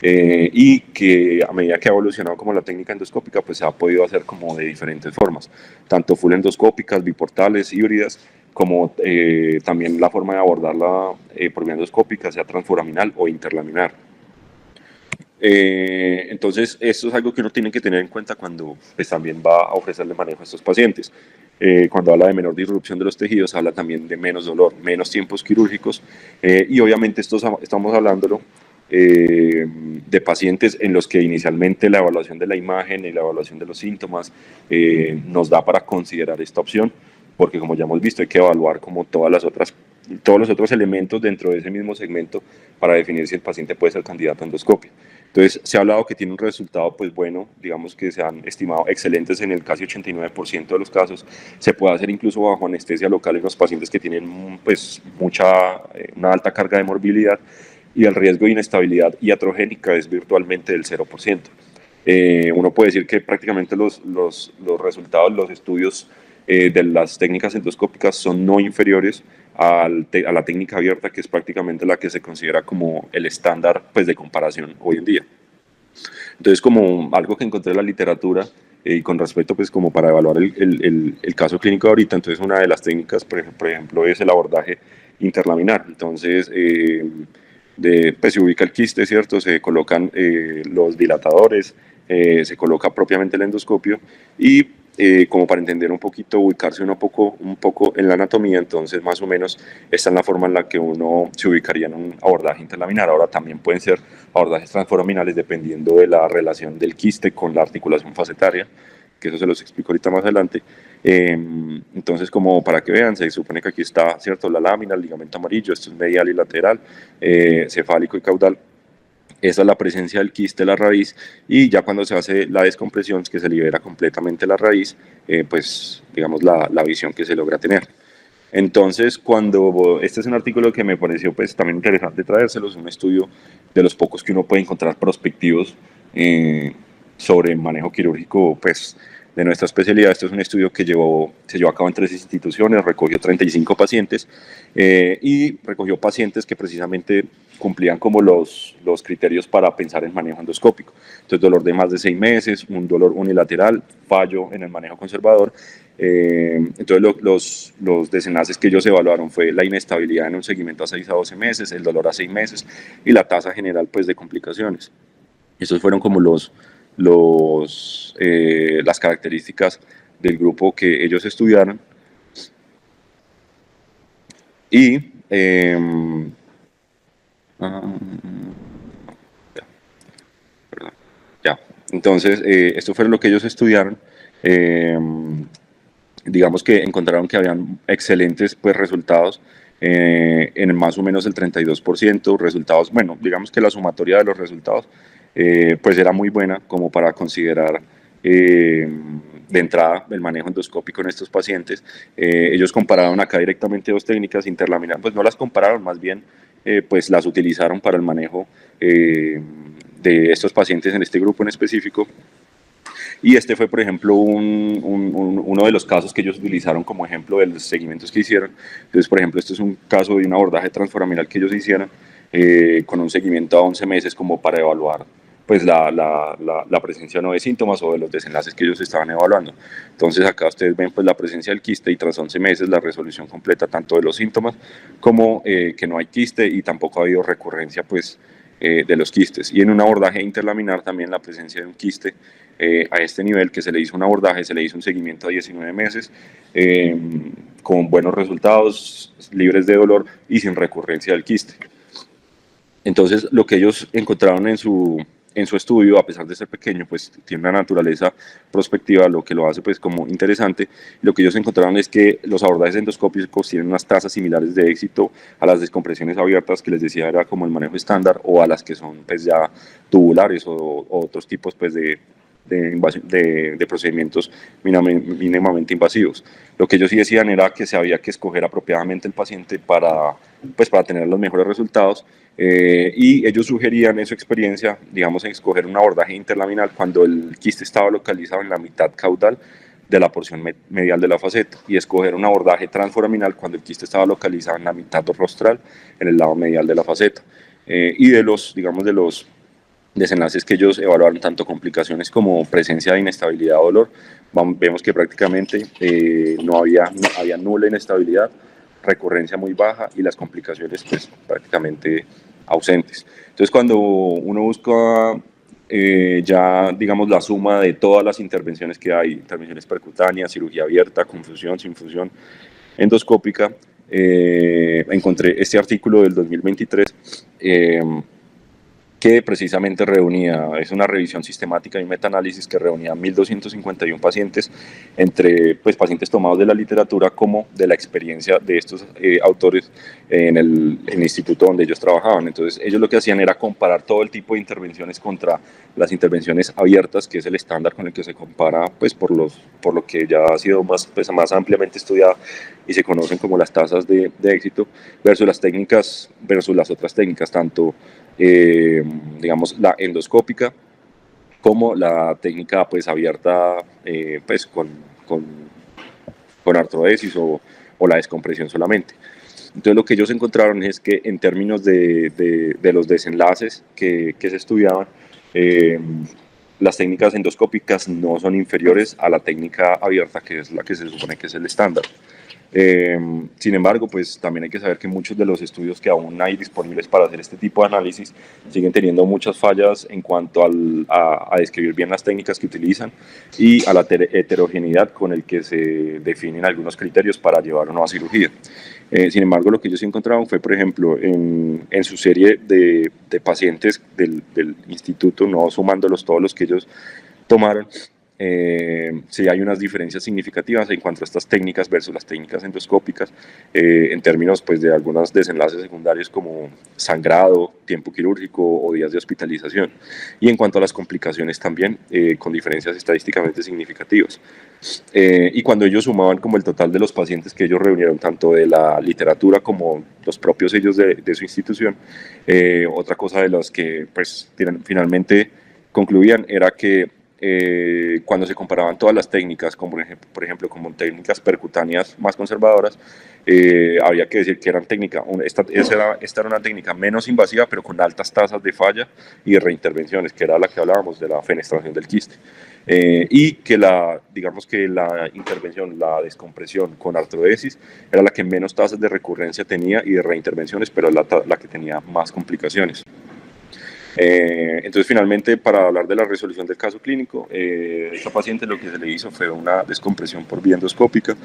y que a medida que ha evolucionado como la técnica endoscópica, pues se ha podido hacer como de diferentes formas, tanto full endoscópicas, biportales, híbridas, como también la forma de abordarla por vía endoscópica, sea transforaminal o interlaminar. Entonces, esto es algo que uno tiene que tener en cuenta cuando pues, también va a ofrecerle manejo a estos pacientes. Cuando habla de menor disrupción de los tejidos, habla también de menos dolor, menos tiempos quirúrgicos, y obviamente estamos hablándolo de pacientes en los que inicialmente la evaluación de la imagen y la evaluación de los síntomas nos da para considerar esta opción, porque como ya hemos visto hay que evaluar como todos los otros elementos dentro de ese mismo segmento para definir si el paciente puede ser candidato a endoscopia. Entonces se ha hablado que tiene un resultado pues bueno, digamos que se han estimado excelentes en el casi 89% de los casos. Se puede hacer incluso bajo anestesia local en los pacientes que tienen pues una alta carga de morbilidad, y el riesgo de inestabilidad iatrogénica es virtualmente del 0%. Uno puede decir que prácticamente los resultados, los estudios de las técnicas endoscópicas son no inferiores a la técnica abierta, que es prácticamente la que se considera como el estándar pues, de comparación hoy en día. Entonces, como algo que encontré en la literatura, y con respecto pues como para evaluar el caso clínico ahorita, entonces una de las técnicas, por ejemplo, es el abordaje interlaminar. Entonces, pues se ubica el quiste, ¿cierto? Se colocan los dilatadores, se coloca propiamente el endoscopio, y como para entender un poquito, ubicarse un poco en la anatomía, entonces más o menos esta es la forma en la que uno se ubicaría en un abordaje interlaminar. Ahora también pueden ser abordajes transforaminales dependiendo de la relación del quiste con la articulación facetaria, que eso se los explico ahorita más adelante. Entonces, como para que vean, se supone que aquí está, ¿cierto?, la lámina, el ligamento amarillo, esto es medial y lateral, cefálico y caudal. Esa es la presencia del quiste, la raíz, y ya cuando se hace la descompresión, que se libera completamente la raíz, pues digamos la visión que se logra tener. Entonces, este es un artículo que me pareció pues también interesante traérselos, un estudio de los pocos que uno puede encontrar prospectivos sobre manejo quirúrgico pues nuestra especialidad. Este es un estudio que se llevó a cabo en 3 instituciones, recogió 35 pacientes y recogió pacientes que precisamente cumplían como los criterios para pensar en manejo endoscópico. Entonces, dolor de más de 6 meses, un dolor unilateral, fallo en el manejo conservador. Entonces, los desenlaces que ellos evaluaron fue la inestabilidad en un seguimiento a 6 a 12 meses, el dolor a 6 meses y la tasa general pues, de complicaciones. Esos fueron como las características del grupo que ellos estudiaron. Y entonces esto fue lo que ellos estudiaron. Digamos que encontraron que habían excelentes pues, resultados en más o menos el 32%, resultados, bueno, digamos que la sumatoria de los resultados pues era muy buena como para considerar de entrada el manejo endoscópico en estos pacientes. Ellos compararon acá directamente 2 técnicas interlaminar, pues no las compararon, más bien pues las utilizaron para el manejo de estos pacientes en este grupo en específico. Y este fue, por ejemplo, uno de los casos que ellos utilizaron como ejemplo de los seguimientos que hicieron. Entonces, por ejemplo, este es un caso de un abordaje transforaminal que ellos hicieron con un seguimiento a 11 meses como para evaluar pues, la presencia no de síntomas o de los desenlaces que ellos estaban evaluando. Entonces, acá ustedes ven pues, la presencia del quiste y tras 11 meses la resolución completa tanto de los síntomas como que no hay quiste y tampoco ha habido recurrencia pues, de los quistes. Y en un abordaje interlaminar también la presencia de un quiste a este nivel, que se le hizo un abordaje, se le hizo un seguimiento a 19 meses, con buenos resultados, libres de dolor y sin recurrencia del quiste. Entonces, lo que ellos encontraron en su estudio, a pesar de ser pequeño, pues tiene una naturaleza prospectiva, lo que lo hace pues como interesante. Lo que ellos encontraron es que los abordajes endoscópicos tienen unas tasas similares de éxito a las descompresiones abiertas, que les decía era como el manejo estándar, o a las que son pues ya tubulares o otros tipos pues de procedimientos mínimamente invasivos. Lo que ellos sí decían era que se había que escoger apropiadamente el paciente para tener los mejores resultados, y ellos sugerían en su experiencia, digamos, en escoger un abordaje interlaminar cuando el quiste estaba localizado en la mitad caudal de la porción medial de la faceta, y escoger un abordaje transforaminal cuando el quiste estaba localizado en la mitad rostral, en el lado medial de la faceta. Y de los desenlaces que ellos evaluaron, tanto complicaciones como presencia de inestabilidad o dolor, vemos que prácticamente no había nula inestabilidad, recurrencia muy baja y las complicaciones pues prácticamente ausentes. Entonces, cuando uno busca ya digamos la suma de todas las intervenciones que hay, intervenciones percutáneas, cirugía abierta, con fusión, sin fusión, endoscópica, encontré este artículo del 2023 que precisamente es una revisión sistemática y metanálisis que reunía 1.251 pacientes, entre pues, pacientes tomados de la literatura como de la experiencia de estos autores en el instituto donde ellos trabajaban. Entonces, ellos lo que hacían era comparar todo el tipo de intervenciones contra las intervenciones abiertas, que es el estándar con el que se compara, pues, por lo que ya ha sido más ampliamente estudiado y se conocen como las tasas de éxito, versus las otras técnicas, tanto digamos la endoscópica como la técnica pues abierta pues con artrodesis o la descompresión solamente. Entonces lo que ellos encontraron es que en términos de los desenlaces que se estudiaban, las técnicas endoscópicas no son inferiores a la técnica abierta, que es la que se supone que es el estándar. Sin embargo, pues también hay que saber que muchos de los estudios que aún hay disponibles para hacer este tipo de análisis siguen teniendo muchas fallas en cuanto a describir bien las técnicas que utilizan y a la heterogeneidad con el que se definen algunos criterios para llevar o no a cirugía. Sin embargo, lo que ellos encontraron fue, por ejemplo, en su serie de pacientes del instituto, no sumándolos todos los que ellos tomaron, sí hay unas diferencias significativas en cuanto a estas técnicas versus las técnicas endoscópicas, en términos pues, de algunos desenlaces secundarios como sangrado, tiempo quirúrgico o días de hospitalización, y en cuanto a las complicaciones también, con diferencias estadísticamente significativas. Y cuando ellos sumaban como el total de los pacientes que ellos reunieron, tanto de la literatura como los propios ellos de su institución, otra cosa de las que pues, finalmente concluían era que cuando se comparaban todas las técnicas, como por ejemplo como técnicas percutáneas más conservadoras, había que decir que eran esta era una técnica menos invasiva, pero con altas tasas de falla y de reintervenciones, que era la que hablábamos de la fenestración del quiste. Y que digamos que la intervención, la descompresión con artrodesis era la que menos tasas de recurrencia tenía y de reintervenciones, pero la que tenía más complicaciones. Entonces, finalmente, para hablar de la resolución del caso clínico, esta paciente lo que se le hizo fue una descompresión por vía endoscópica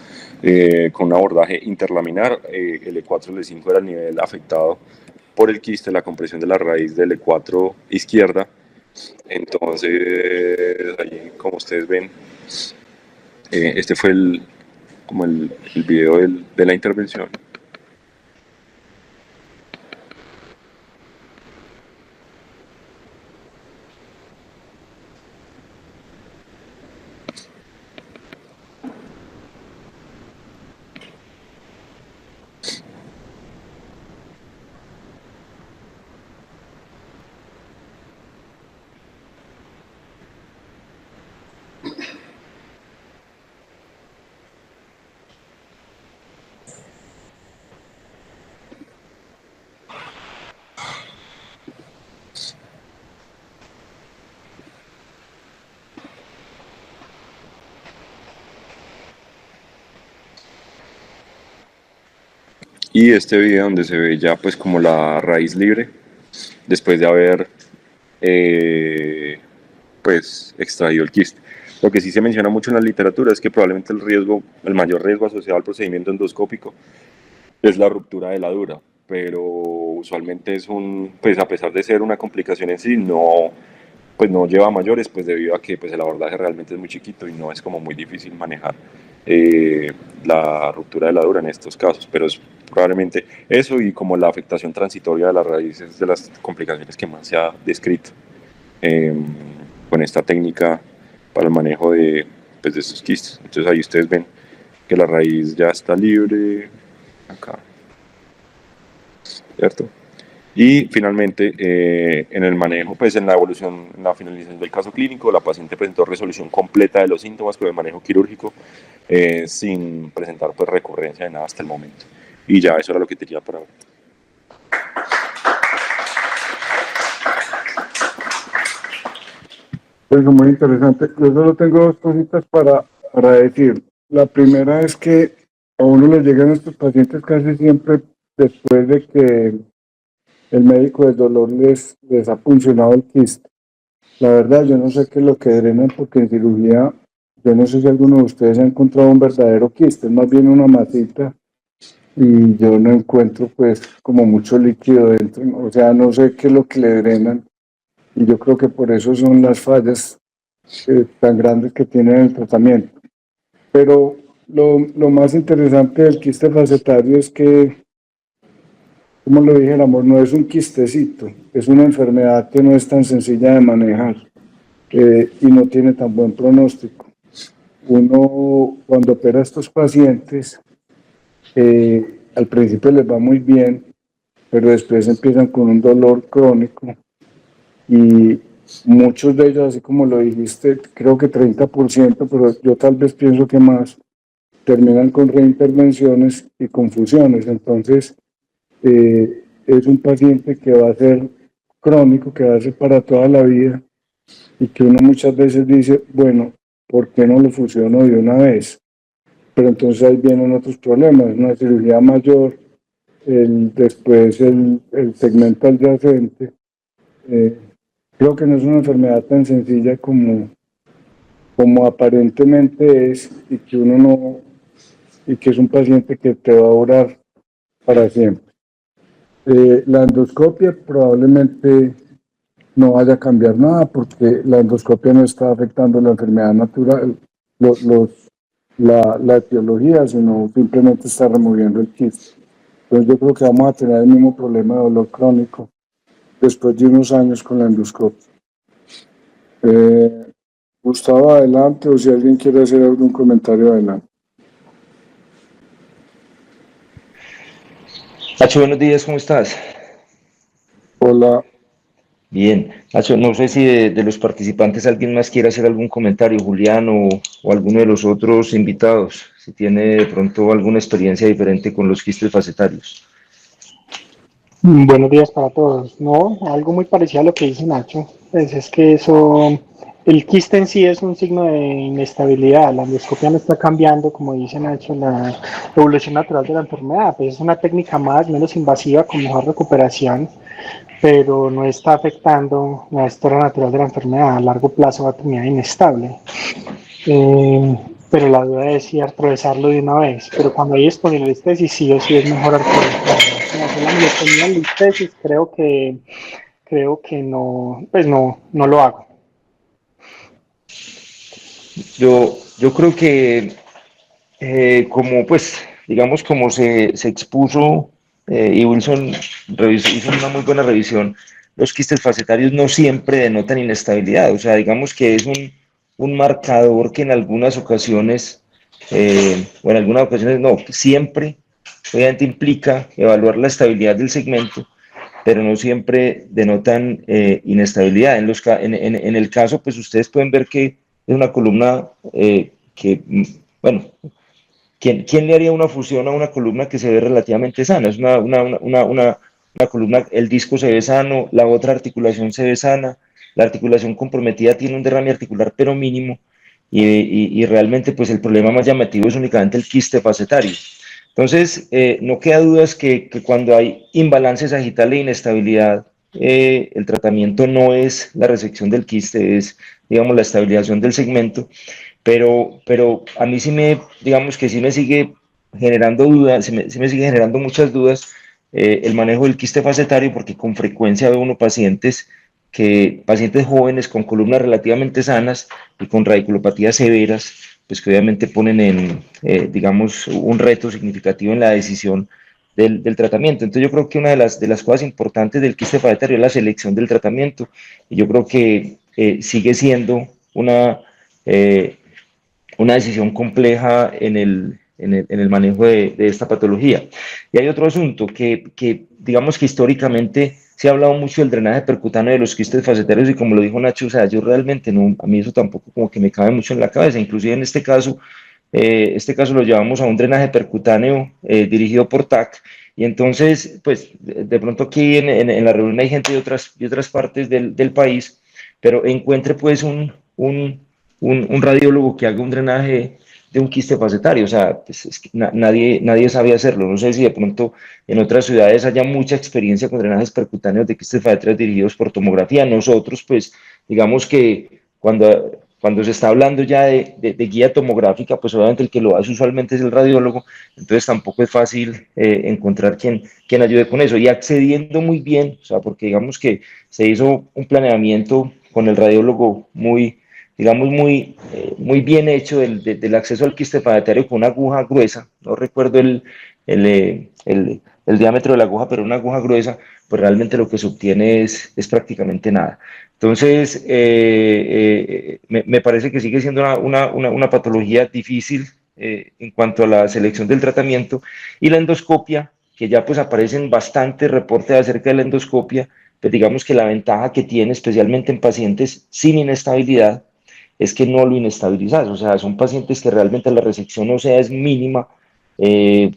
con un abordaje interlaminar. El E4 y el E5 era el nivel afectado por el quiste, la compresión de la raíz del E4 izquierda. Entonces, ahí, como ustedes ven, este fue como el video de la intervención. Y este video donde se ve ya pues como la raíz libre después de haber pues extraído el quiste. Lo que sí se menciona mucho en la literatura es que probablemente el mayor riesgo asociado al procedimiento endoscópico es la ruptura de la dura, pero usualmente pues a pesar de ser una complicación en sí, pues no lleva a mayores, pues debido a que pues el abordaje realmente es muy chiquito y no es como muy difícil manejar la ruptura de la dura en estos casos, pero es probablemente eso y como la afectación transitoria de las raíces de las complicaciones que más se ha descrito con esta técnica para el manejo pues, de estos quistes. Entonces ahí ustedes ven que la raíz ya está libre, acá, ¿cierto? Y finalmente, en el manejo, pues en la evolución, en la finalización del caso clínico, la paciente presentó resolución completa de los síntomas con el manejo quirúrgico, sin presentar pues recurrencia de nada hasta el momento. Y ya eso era lo que tenía para ver.
Pues muy interesante. Yo solo tengo dos cositas para decir. La primera es que a uno le llegan estos pacientes casi siempre después de que el médico del dolor les ha puncionado el quiste. La verdad, yo no sé qué es lo que drenan, porque en cirugía, yo no sé si alguno de ustedes ha encontrado un verdadero quiste, es más bien una masita, y yo no encuentro pues como mucho líquido dentro, o sea, no sé qué es lo que le drenan, y yo creo que por eso son las fallas tan grandes que tiene el tratamiento. Pero lo más interesante del quiste facetario es que, como lo dijéramos, no es un quistecito, es una enfermedad que no es tan sencilla de manejar y no tiene tan buen pronóstico. Uno, cuando opera a estos pacientes, al principio les va muy bien, pero después empiezan con un dolor crónico y muchos de ellos, así como lo dijiste, creo que 30%, pero yo tal vez pienso que más, terminan con reintervenciones y confusiones. Entonces, es un paciente que va a ser crónico, que va a ser para toda la vida y que uno muchas veces dice, bueno, ¿por qué no lo fusiono de una vez? Pero entonces ahí vienen otros problemas, una cirugía mayor, después el segmento adyacente. Creo que no es una enfermedad tan sencilla como aparentemente es y que uno no, y que es un paciente que te va a durar para siempre. La endoscopia probablemente no vaya a cambiar nada porque la endoscopia no está afectando la enfermedad natural, la etiología, sino simplemente está removiendo el quiste. Entonces yo creo que vamos a tener el mismo problema de dolor crónico después de unos años con la endoscopia. Gustavo, adelante, o si alguien quiere hacer algún comentario, adelante.
Nacho, buenos días, ¿cómo estás?
Hola.
Bien, Nacho, no sé si de los participantes alguien más quiere hacer algún comentario, Julián o alguno de los otros invitados, si tiene de pronto alguna experiencia diferente con los quistes facetarios.
Buenos días para todos. No, algo muy parecido a lo que dice Nacho. Pues es que eso, el quiste en sí es un signo de inestabilidad. La endoscopia no está cambiando, como dice Nacho, la evolución natural de la enfermedad. Pues es una técnica más, menos invasiva, con mejor recuperación, pero no está afectando la historia natural de la enfermedad. A largo plazo va a terminar inestable. Pero la duda es si atravesarlo de una vez. Pero cuando hay espondilolistesis, sí o sí es mejor atravesarlo. No, hacer la mielectomía en listesis, creo que no, pues no lo hago.
Yo creo que como pues, digamos, como se expuso y Wilson hizo una muy buena revisión, los quistes facetarios no siempre denotan inestabilidad, o sea, digamos que es un marcador que en algunas ocasiones, o en algunas ocasiones no, siempre, obviamente implica evaluar la estabilidad del segmento, pero no siempre denotan inestabilidad. En el caso, pues ustedes pueden ver que es una columna bueno, ¿quién le haría una fusión a una columna que se ve relativamente sana? Es una columna, el disco se ve sano, la otra articulación se ve sana, la articulación comprometida tiene un derrame articular pero mínimo y realmente pues el problema más llamativo es únicamente el quiste facetario. Entonces, no queda dudas que cuando hay imbalance sagital e inestabilidad, el tratamiento no es la resección del quiste, es, digamos, la estabilización del segmento, pero a mí digamos que sí me sigue generando dudas, sí me sigue generando muchas dudas el manejo del quiste facetario, porque con frecuencia veo uno pacientes jóvenes con columnas relativamente sanas y con radiculopatías severas, pues que obviamente ponen digamos, un reto significativo en la decisión del tratamiento. Entonces yo creo que una de las cosas importantes del quiste facetario es la selección del tratamiento, y yo creo que sigue siendo eh, una decisión compleja en el manejo de esta patología. Y hay otro asunto digamos que históricamente se ha hablado mucho del drenaje percutáneo de los quistes facetarios, y como lo dijo Nacho, o sea, yo realmente no, a mí eso tampoco como que me cabe mucho en la cabeza. Inclusive en este caso lo llevamos a un drenaje percutáneo dirigido por TAC, y entonces, pues, de pronto aquí en la reunión hay gente de otras partes del país, pero encuentre pues un radiólogo que haga un drenaje de un quiste facetario, o sea, pues es que nadie sabe hacerlo. No sé si de pronto en otras ciudades haya mucha experiencia con drenajes percutáneos de quistes facetarios dirigidos por tomografía. Nosotros, pues, digamos que cuando se está hablando ya de guía tomográfica, pues obviamente el que lo hace usualmente es el radiólogo, entonces tampoco es fácil encontrar quien ayude con eso. Y accediendo muy bien, o sea, porque digamos que se hizo un planeamiento con el radiólogo digamos, muy bien hecho del acceso al quiste facetario con una aguja gruesa, no recuerdo el diámetro de la aguja, pero una aguja gruesa, pues realmente lo que se obtiene es prácticamente nada. Entonces, me parece que sigue siendo una patología difícil en cuanto a la selección del tratamiento, y la endoscopia, que ya pues aparecen bastantes reportes acerca de la endoscopia, pues digamos que la ventaja que tiene, especialmente en pacientes sin inestabilidad, es que no lo inestabilizas, o sea, son pacientes que realmente la resección ósea es mínima, eh,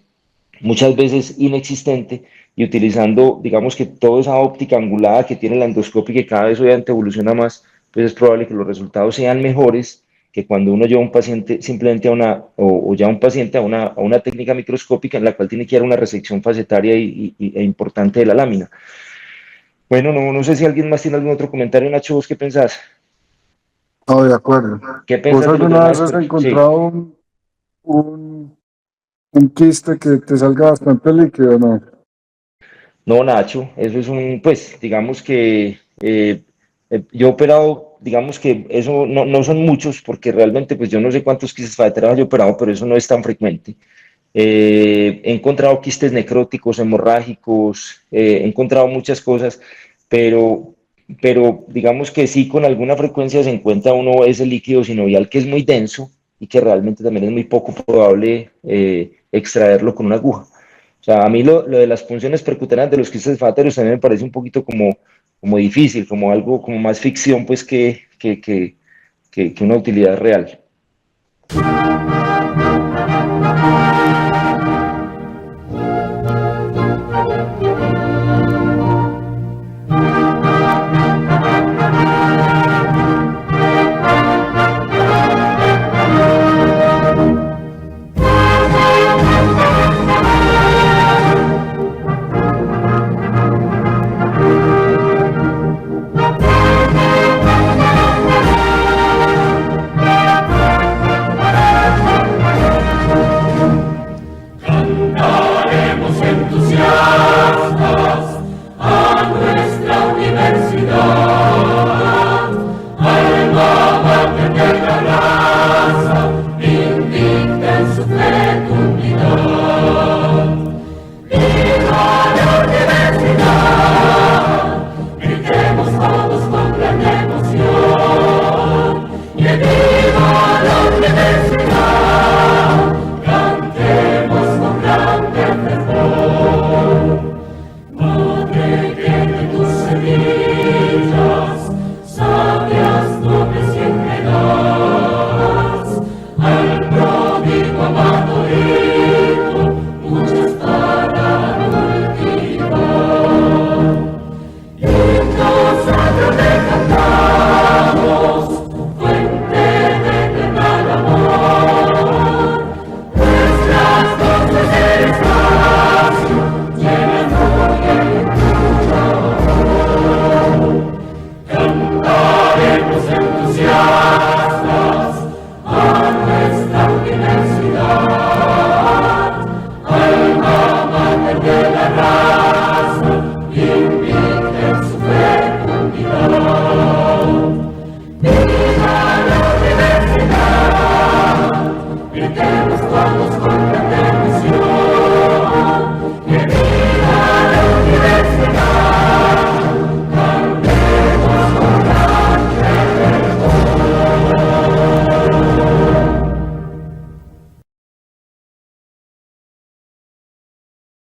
muchas veces inexistente, y utilizando, digamos que toda esa óptica angulada que tiene la endoscopia, que cada vez obviamente evoluciona más, pues es probable que los resultados sean mejores que cuando uno lleva un paciente simplemente o ya un paciente a una técnica microscópica en la cual tiene que dar una resección facetaria e importante de la lámina. Bueno, no sé si alguien más tiene algún otro comentario. Nacho, ¿vos qué pensás?
No, de acuerdo.
¿Qué
¿Vos
pensás de los
alguna vez
drenajes?
has
Sí.
encontrado un, un quiste que te salga bastante líquido, no?
No, Nacho, eso es pues, digamos que yo he operado, digamos que eso no son muchos, porque realmente, pues yo no sé cuántos quistes facetarios he operado, pero eso no es tan frecuente. He encontrado quistes necróticos, hemorrágicos, he encontrado muchas cosas, pero, pero digamos que sí, con alguna frecuencia se encuentra uno ese líquido sinovial que es muy denso y que realmente también es muy poco probable extraerlo con una aguja. O sea, a mí lo de las funciones percutáneas de los quistes facetarios también me parece un poquito como difícil, como algo como más ficción pues que una utilidad real.
Cantaremos entusiastas.